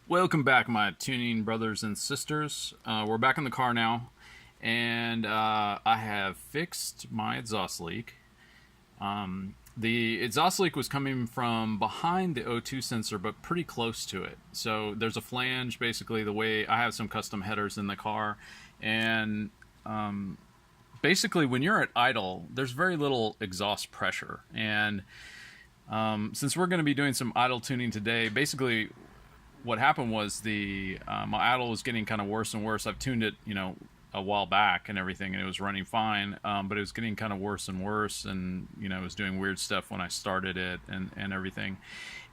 Welcome back, my tuning brothers and sisters. We're back in the car now, and I have fixed my exhaust leak. The exhaust leak was coming from behind the O2 sensor, but pretty close to it. So there's a flange, basically, the way I have some custom headers in the car, and basically when you're at idle, there's very little exhaust pressure. And since we're going to be doing some idle tuning today, basically what happened was my idle was getting kind of worse and worse. I've tuned it, a while back and everything, and it was running fine, but it was getting kind of worse and worse, and it was doing weird stuff when I started it and everything.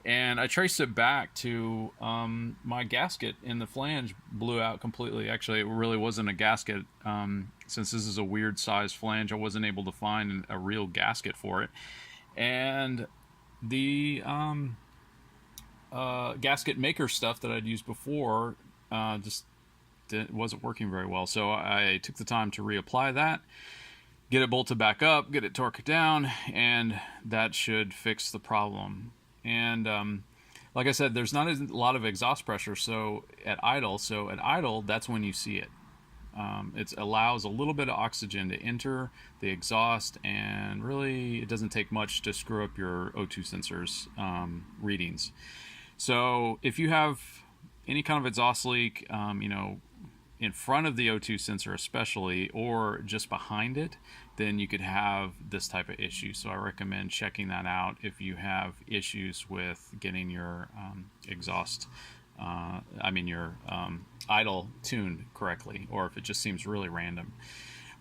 And I traced it back to my gasket in the flange blew out completely. Actually, it really wasn't a gasket. Since this is a weird size flange, I wasn't able to find a real gasket for it. And the gasket maker stuff that I'd used before wasn't working very well. So I took the time to reapply that, get it bolted back up, get it torqued down, and that should fix the problem. And like I said, there's not a lot of exhaust pressure at idle, that's when you see it. It allows a little bit of oxygen to enter the exhaust, and really it doesn't take much to screw up your O2 sensor's readings. So if you have any kind of exhaust leak, in front of the O2 sensor especially, or just behind it, then you could have this type of issue. So I recommend checking that out if you have issues with getting your idle tuned correctly, or if it just seems really random.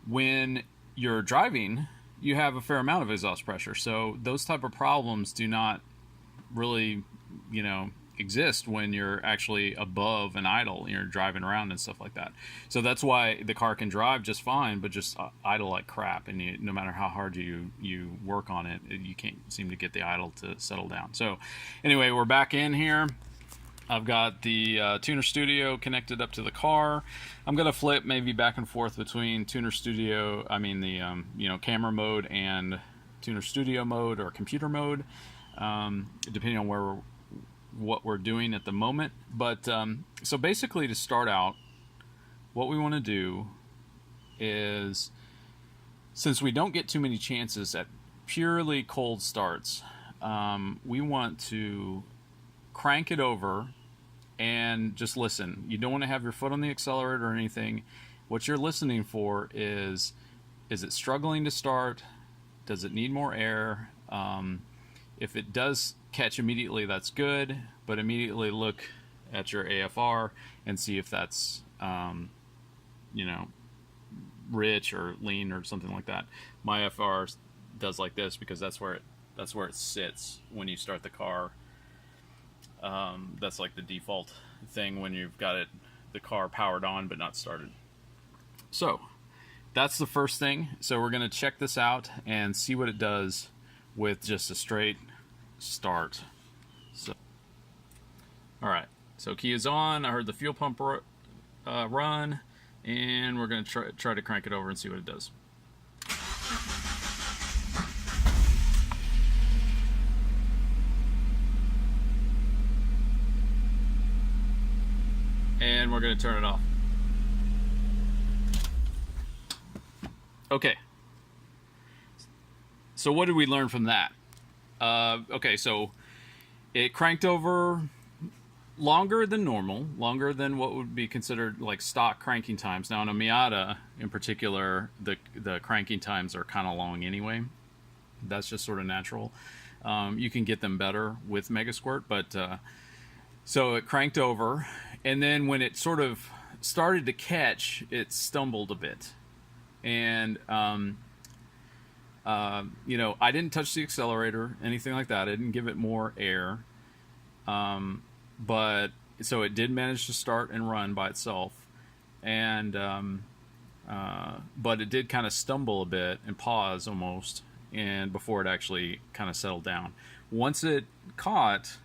When you're driving, you have a fair amount of exhaust pressure, so those type of problems do not really exist when you're actually above an idle, you're driving around and stuff like that. So that's why the car can drive just fine, but just idle like crap, and no matter how hard you work on it, you can't seem to get the idle to settle down. So anyway, we're back in here. I've got the Tuner Studio connected up to the car. I'm gonna flip maybe back and forth between Tuner Studio, the camera mode, and Tuner Studio mode or computer mode, depending on what we're doing at the moment. But so basically, to start out, what we want to do is, since we don't get too many chances at purely cold starts, we want to crank it over and just listen. You don't want to have your foot on the accelerator or anything. What you're listening for is it struggling to start? Does it need more air? If it does catch immediately, that's good, but immediately look at your AFR and see if that's rich or lean or something like that. My AFR does like this because that's where it sits when you start the car. That's like the default thing when you've got the car powered on but not started. So that's the first thing. So we're going to check this out and see what it does with just a straight start. So, all right, so key is on. I heard the fuel pump run, and we're going to try to crank it over and see what it does. And we're going to turn it off. Okay. So what did we learn from that? Okay, so it cranked over longer than normal, longer than what would be considered like stock cranking times. Now, on a Miata in particular, the cranking times are kind of long anyway. That's just sort of natural. You can get them better with Megasquirt, but so it cranked over, and then when it sort of started to catch, it stumbled a bit. And I didn't touch the accelerator, anything like that. I didn't give it more air. But so it did manage to start and run by itself. And, but it did kind of stumble a bit and pause almost, and before it actually kind of settled down. Once it caught,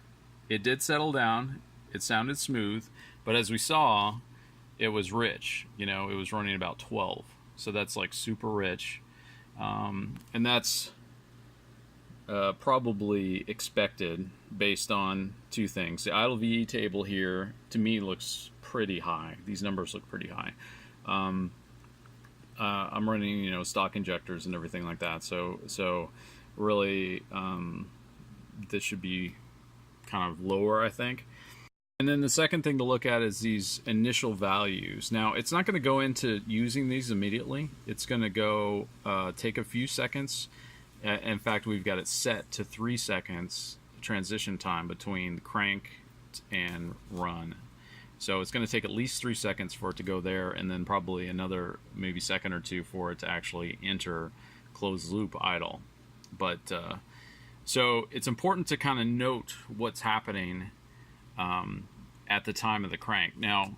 it did settle down. It sounded smooth, but as we saw, it was rich. It was running about 12. So that's like super rich. And that's probably expected based on two things. The idle VE table here, to me, looks pretty high. These numbers look pretty high. I'm running, you know, stock injectors and everything like that. So really, this should be kind of lower, I think. And then the second thing to look at is these initial values. Now, it's not going to go into using these immediately. It's going to go take a few seconds. In fact, we've got it set to 3 seconds transition time between crank and run. So it's going to take at least 3 seconds for it to go there, and then probably another maybe second or two for it to actually enter closed loop idle. But so it's important to kind of note what's happening at the time of the crank. Now,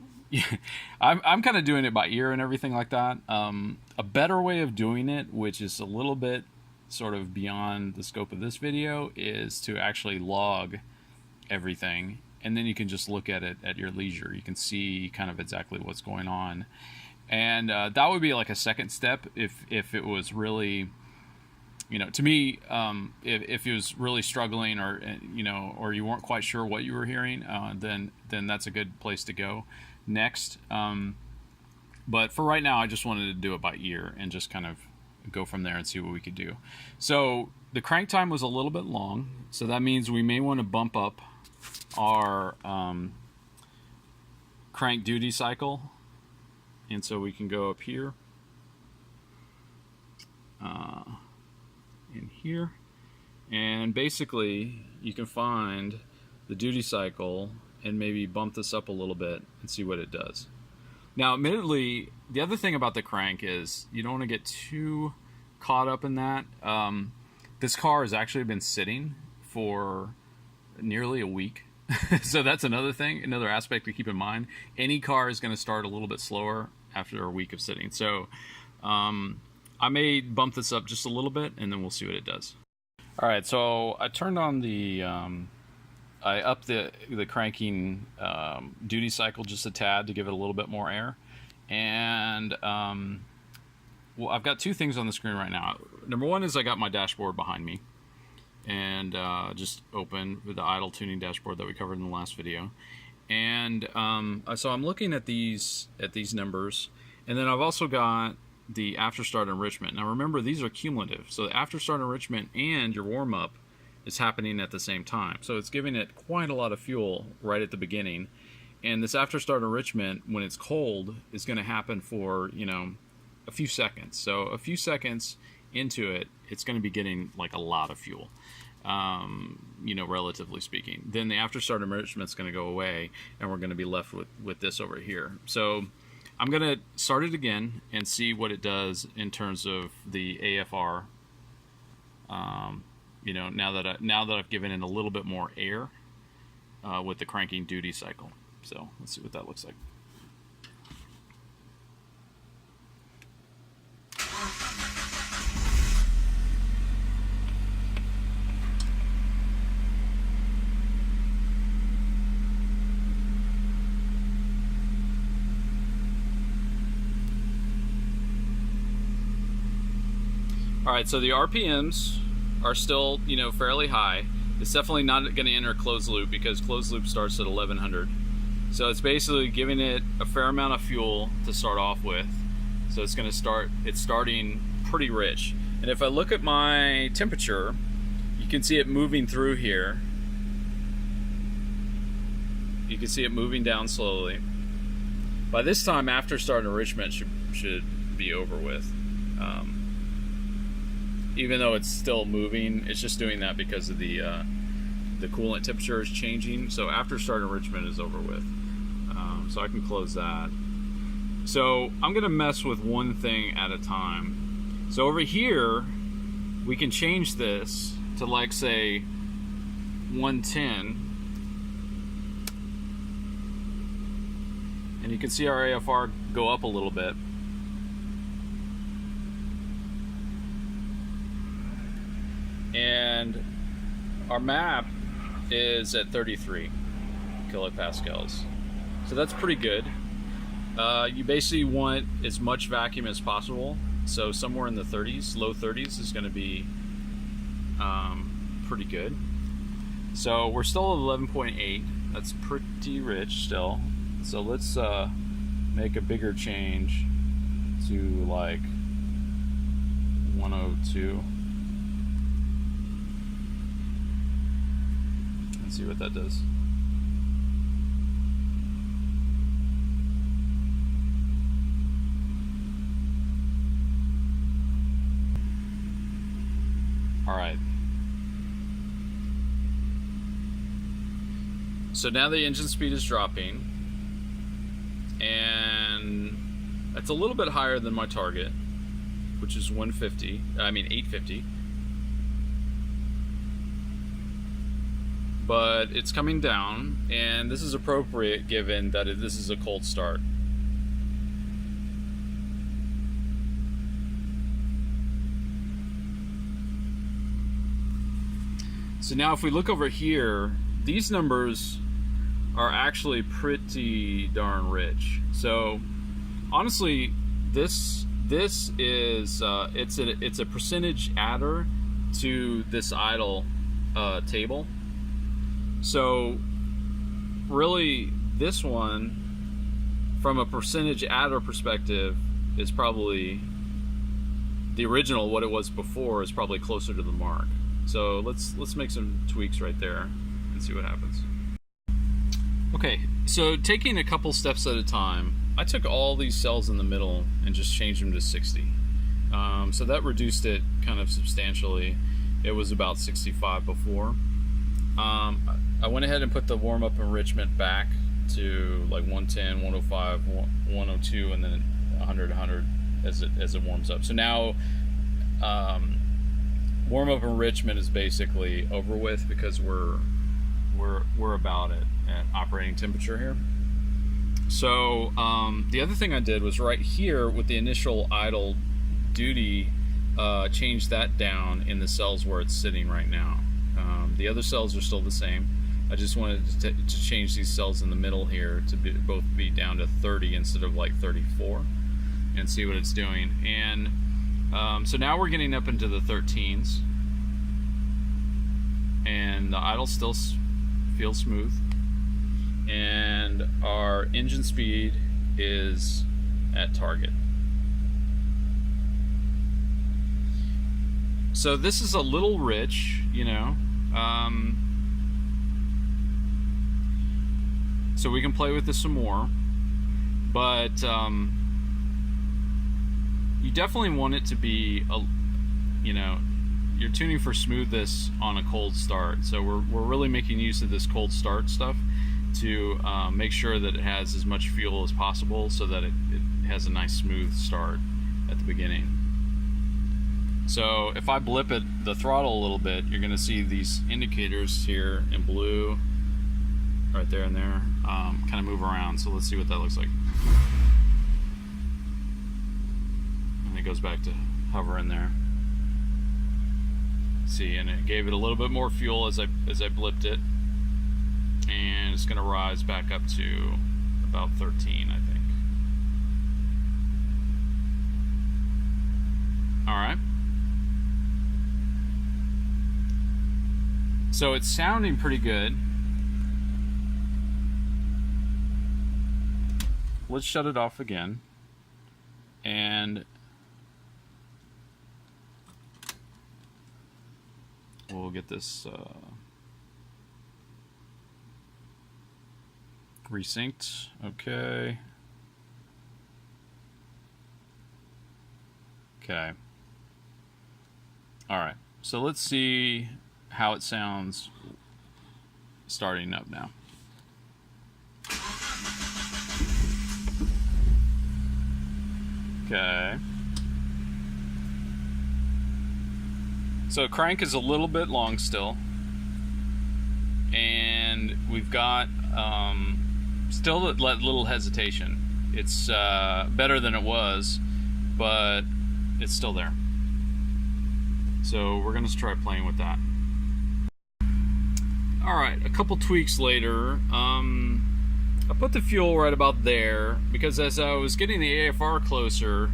I'm kind of doing it by ear and everything like that. A better way of doing it, which is a little bit sort of beyond the scope of this video, is to actually log everything, and then you can just look at it at your leisure. You can see kind of exactly what's going on, and that would be like a second step if it was really, you know, to me, if it was really struggling, or you know, or you weren't quite sure what you were hearing, then that's a good place to go next. But for right now, I just wanted to do it by ear and just kind of go from there and see what we could do. So the crank time was a little bit long, so that means we may want to bump up our crank duty cycle, and so we can go up here, in here, and basically you can find the duty cycle and maybe bump this up a little bit and see what it does. Now, admittedly, the other thing about the crank is you don't want to get too caught up in that. This car has actually been sitting for nearly a week. So that's another thing, another aspect to keep in mind. Any car is going to start a little bit slower after a week of sitting. So I may bump this up just a little bit, and then we'll see what it does. All right, so I turned on the... I upped the cranking duty cycle just a tad to give it a little bit more air. And, well, I've got two things on the screen right now. Number one is I got my dashboard behind me. And just open with the idle tuning dashboard that we covered in the last video. And so I'm looking at these numbers. And then I've also got the after start enrichment. Now remember, these are cumulative. So the after start enrichment and your warm-up is happening at the same time. So it's giving it quite a lot of fuel right at the beginning. And this after start enrichment, when it's cold, is going to happen for, you know, a few seconds. So a few seconds into it, it's going to be getting like a lot of fuel, you know, relatively speaking. Then the after start enrichment is going to go away, and we're going to be left with this over here. So I'm going to start it again and see what it does in terms of the AFR. You know, now that I've given it a little bit more air with the cranking duty cycle. So let's see what that looks like. All right, so the RPMs are still, you know, fairly high. It's definitely not going to enter closed loop because closed loop starts at 1100. So it's basically giving it a fair amount of fuel to start off with. So it's going to start, it's starting pretty rich. And if I look at my temperature, you can see it moving through here. You can see it moving down slowly. By this time, after start enrichment should be over with. Even though it's still moving, it's just doing that because of the coolant temperature is changing. So after start enrichment is over with. So I can close that. So I'm gonna mess with one thing at a time. So over here, we can change this to, like, say 110. And you can see our AFR go up a little bit. And our map is at 33 kilopascals. So that's pretty good. You basically want as much vacuum as possible. So somewhere in the 30s, low 30s is going to be pretty good. So we're still at 11.8. That's pretty rich still. So let's make a bigger change to like 102. Let's see what that does. All right. So now the engine speed is dropping, and it's a little bit higher than my target, which is 850. But it's coming down, and this is appropriate given that this is a cold start. So now if we look over here, these numbers are actually pretty darn rich. So honestly, this is it's a percentage adder to this idle table. So really, this one, from a percentage adder perspective, is probably the original. What it was before is probably closer to the mark. So let's make some tweaks right there and see what happens. Okay, so taking a couple steps at a time, I took all these cells in the middle and just changed them to 60. So that reduced it kind of substantially. It was about 65 before. I went ahead and put the warm-up enrichment back to like 110, 105, 102, and then 100 as it warms up. So now warm-up enrichment is basically over with because we're about at operating temperature here. So the other thing I did was right here with the initial idle duty, change that down in the cells where it's sitting right now. The other cells are still the same. I just wanted to change these cells in the middle here to both be down to 30 instead of like 34 and see what it's doing. And so now we're getting up into the 13s, and the idle still feels smooth, and our engine speed is at target. So this is a little rich, you know. So we can play with this some more, but you definitely want it to be you're tuning for smoothness on a cold start. So we're really making use of this cold start stuff to make sure that it has as much fuel as possible so that it has a nice smooth start at the beginning. So if I blip at the throttle a little bit, you're going to see these indicators here in blue, right there and there, kind of move around. So let's see what that looks like. And it goes back to hovering there. See, and it gave it a little bit more fuel as I blipped it, and it's going to rise back up to about 13, I think. All right. So it's sounding pretty good. Let's shut it off again, and we'll get this resynced. Okay. Okay. All right. So let's see how it sounds starting up now. Okay. So crank is a little bit long still, and we've got still that little hesitation. It's better than it was, but it's still there. So we're gonna try playing with that. All right, a couple tweaks later. I put the fuel right about there because as I was getting the AFR closer,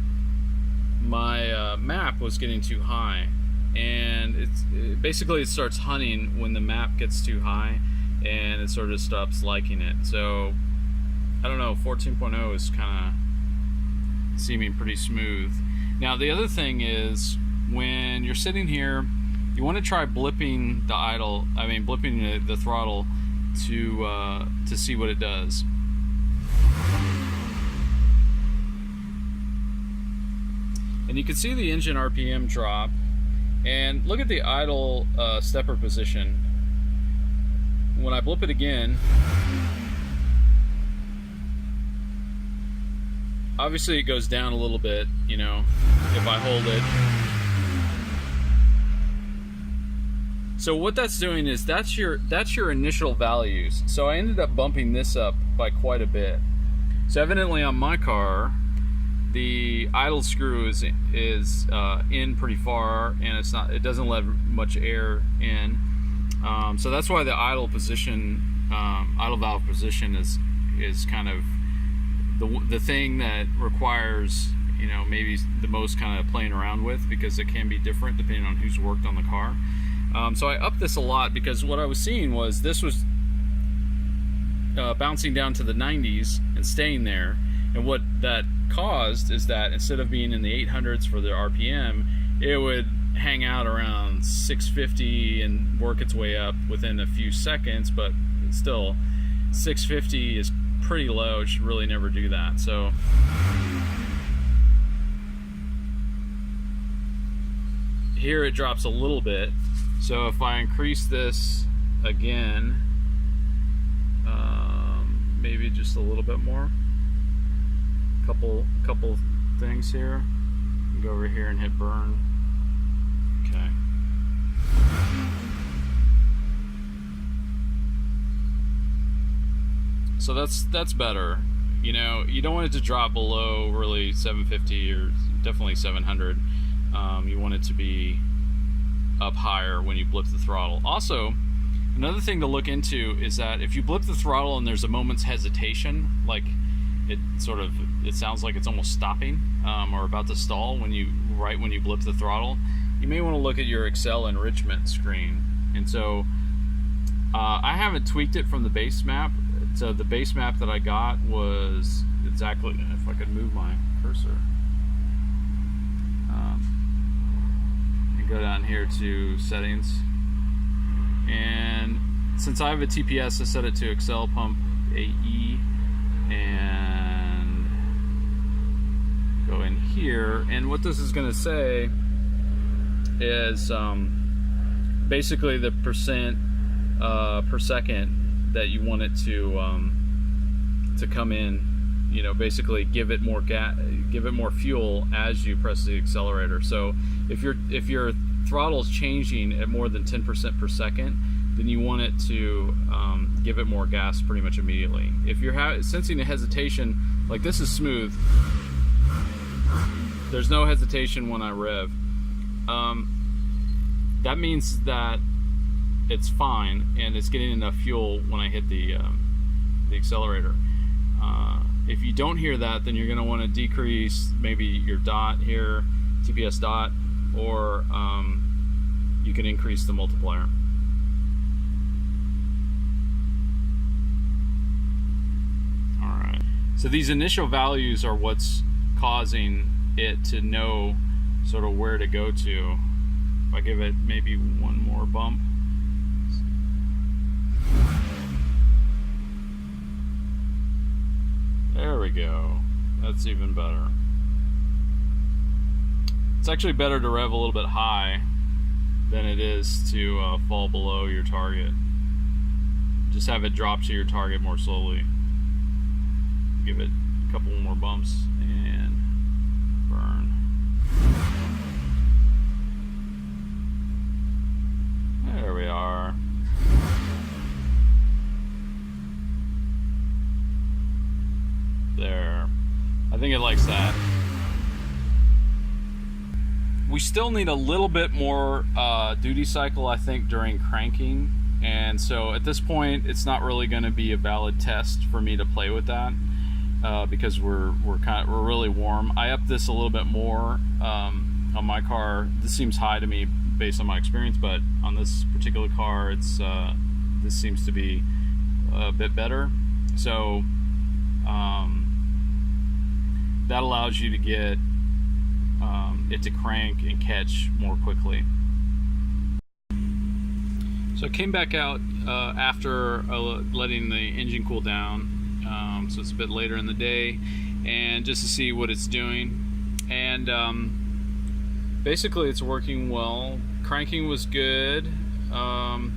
my map was getting too high. and basically it starts hunting when the map gets too high, and it sort of stops liking it. So I don't know, 14.0 is kind of seeming pretty smooth. Now the other thing is, when you're sitting here, you want to try blipping the throttle to see what it does. And you can see the engine RPM drop, and look at the idle stepper position. When I blip it again, obviously it goes down a little bit, you know, if I hold it. So what that's doing is that's your initial values. So I ended up bumping this up by quite a bit. So evidently on my car, the idle screw is in pretty far, and it doesn't let much air in. So that's why the idle valve position is kind of the thing that requires, you know, maybe the most kind of playing around with, because it can be different depending on who's worked on the car. So I upped this a lot, because what I was seeing was this was bouncing down to the 90s and staying there, and what that caused is that instead of being in the 800s for the RPM, it would hang out around 650 and work its way up within a few seconds, but still 650 is pretty low. It should really never do that. So here it drops a little bit. So if I increase this again, maybe just a little bit more, couple things here, go over here and hit burn. Okay. So that's better. You know, you don't want it to drop below really 750 or definitely 700. You want it to be up higher when you blip the throttle. Also, another thing to look into is that if you blip the throttle and there's a moment's hesitation, like it sounds like it's almost stopping or about to stall right when you blip the throttle, you may want to look at your Excel enrichment screen. And so I haven't tweaked it from the base map. So the base map that I got was exactly, if I could move my cursor, and go down here to settings, and since I have a TPS, I set it to Excel pump AE, and go in here, and what this is going to say is basically the percent per second that you want it to come in. You know, basically give it more fuel as you press the accelerator. So if your throttle is changing at more than 10% per second, then you want it to give it more gas pretty much immediately. If you're sensing a hesitation, like this is smooth, there's no hesitation when I rev. That means that it's fine and it's getting enough fuel when I hit the accelerator. If you don't hear that, then you're going to want to decrease maybe your dot here, TPS dot, or you can increase the multiplier. Alright, so these initial values are what's causing it to know sort of where to go to. If I give it maybe one more bump. There we go. That's even better. It's actually better to rev a little bit high than it is to fall below your target. Just have it drop to your target more slowly. Give it a couple more bumps and burn. There we are. There. I think it likes that. We still need a little bit more duty cycle, I think, during cranking, and so at this point it's not really going to be a valid test for me to play with that because we're really warm. I upped this a little bit more on my car. This seems high to me based on my experience, but on this particular car, it's this seems to be a bit better. So that allows you to get it to crank and catch more quickly. So I came back out after letting the engine cool down, so it's a bit later in the day, and just to see what it's doing. And basically it's working well. Cranking was good, and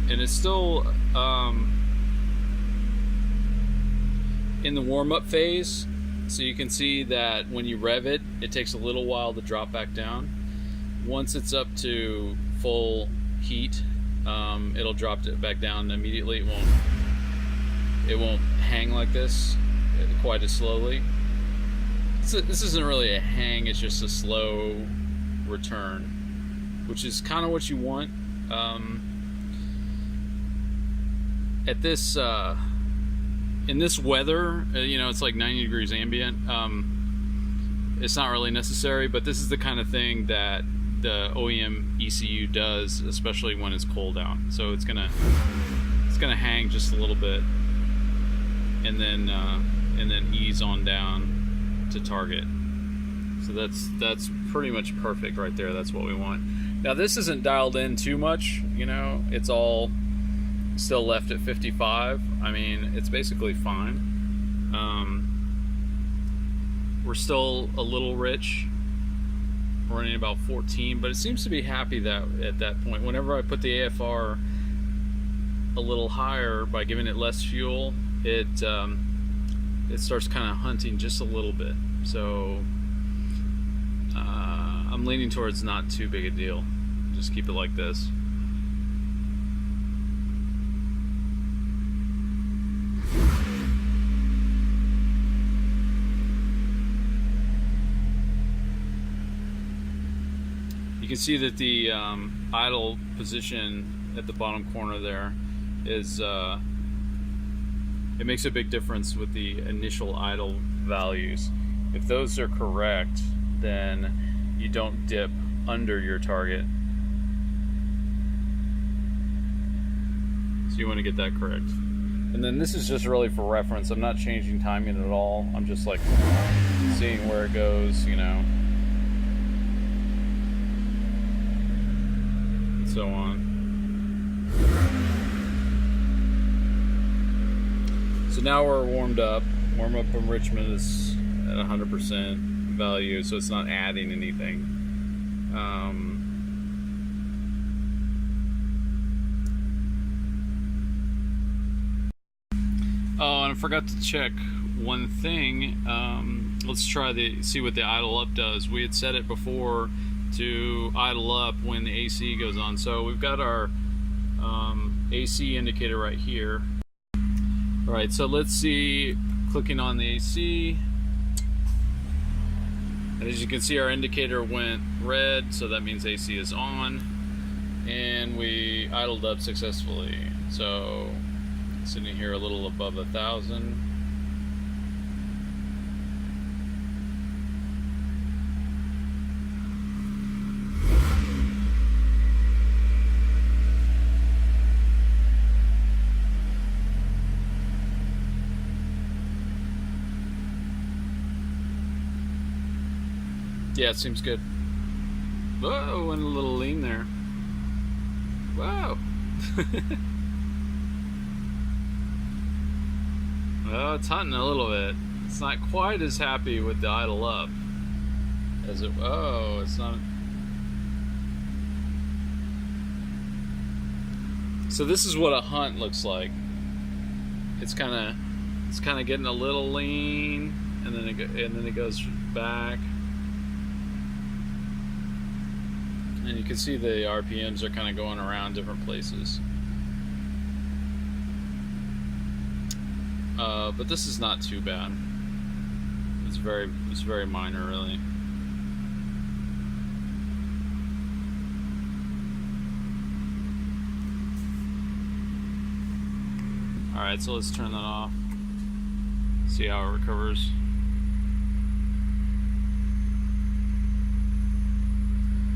it's still in the warm-up phase. So you can see that when you rev it, it takes a little while to drop back down. Once it's up to full heat, it'll drop it back down immediately. It won't hang like this quite as slowly. This isn't really a hang, it's just a slow return, which is kind of what you want. At this in this weather, you know, it's like 90 degrees ambient. It's not really necessary, but this is the kind of thing that the OEM ECU does, especially when it's cold out. So it's gonna hang just a little bit, and then ease on down to target. So that's pretty much perfect right there. That's what we want. Now this isn't dialed in too much, you know. It's all still left at 55. I mean, it's basically fine. We're still a little rich. We're running about 14, but it seems to be happy that at that point, whenever I put the AFR a little higher by giving it less fuel, it starts kind of hunting just a little bit. So I'm leaning towards not too big a deal. Just keep it like this. You can see that the idle position at the bottom corner there is it makes a big difference with the initial idle values. If those are correct, then you don't dip under your target. So you want to get that correct. And then this is just really for reference. I'm not changing timing at all. I'm just like seeing where it goes, you know, and so on. So now we're warmed up. Warm-up enrichment is at 100% value, so it's not adding anything. Oh, and I forgot to check one thing. Let's see what the idle up does. We had set it before to idle up when the AC goes on. So we've got our AC indicator right here. All right, so let's see, clicking on the AC. And as you can see, our indicator went red, so that means AC is on. And we idled up successfully. So sitting here a little above 1,000. Yeah, it seems good. Whoa, went a little lean there. Whoa. Well, it's hunting a little bit. It's not quite as happy with the idle up as it. Oh, it's not. So this is what a hunt looks like. It's kind of getting a little lean, and then it goes back. And you can see the RPMs are kind of going around different places. But this is not too bad. It's very minor, really. All right, so let's turn that off. See how it recovers.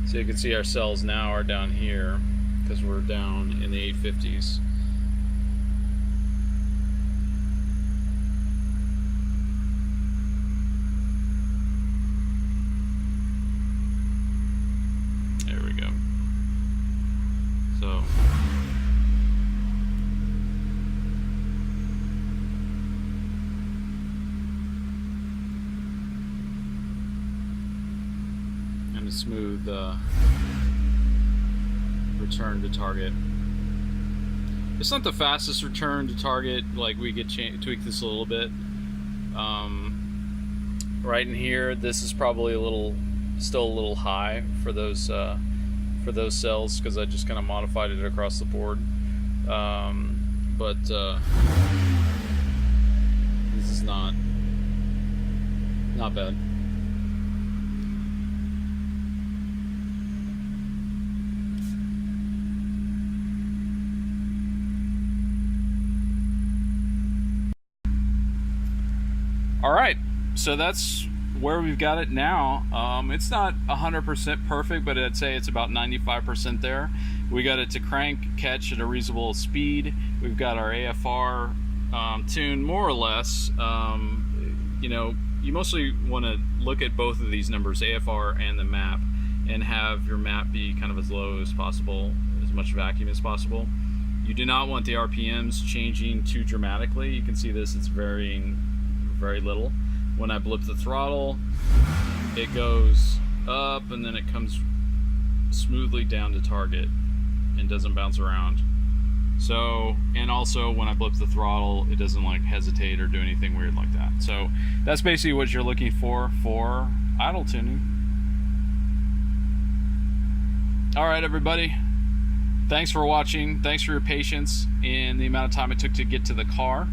So you can see our cells now are down here because we're down in the 850s. There we go. So and a smooth return to target. It's not the fastest return to target, like we could tweak this a little bit. Right in here, this is probably still a little high for those cells, because I just kind of modified it across the board. But this is not bad. All right, so that's where we've got it now. It's not 100% perfect, but I'd say it's about 95% there. We got it to crank, catch at a reasonable speed. We've got our AFR tuned more or less. You know, you mostly want to look at both of these numbers, AFR and the map, and have your map be kind of as low as possible, as much vacuum as possible. You do not want the RPMs changing too dramatically. You can see this, it's varying very little. When I blip the throttle, it goes up and then it comes smoothly down to target and doesn't bounce around. So, and also when I blip the throttle, it doesn't like hesitate or do anything weird like that. So that's basically what you're looking for idle tuning. All right, everybody. Thanks for watching. Thanks for your patience in the amount of time it took to get to the car.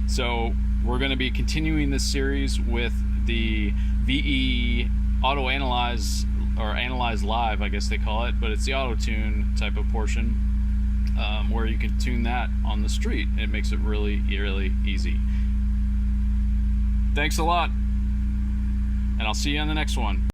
So we're going to be continuing this series with the VE Auto Analyze, or Analyze Live, I guess they call it, but it's the auto tune type of portion where you can tune that on the street. It makes it really, really easy. Thanks a lot, and I'll see you on the next one.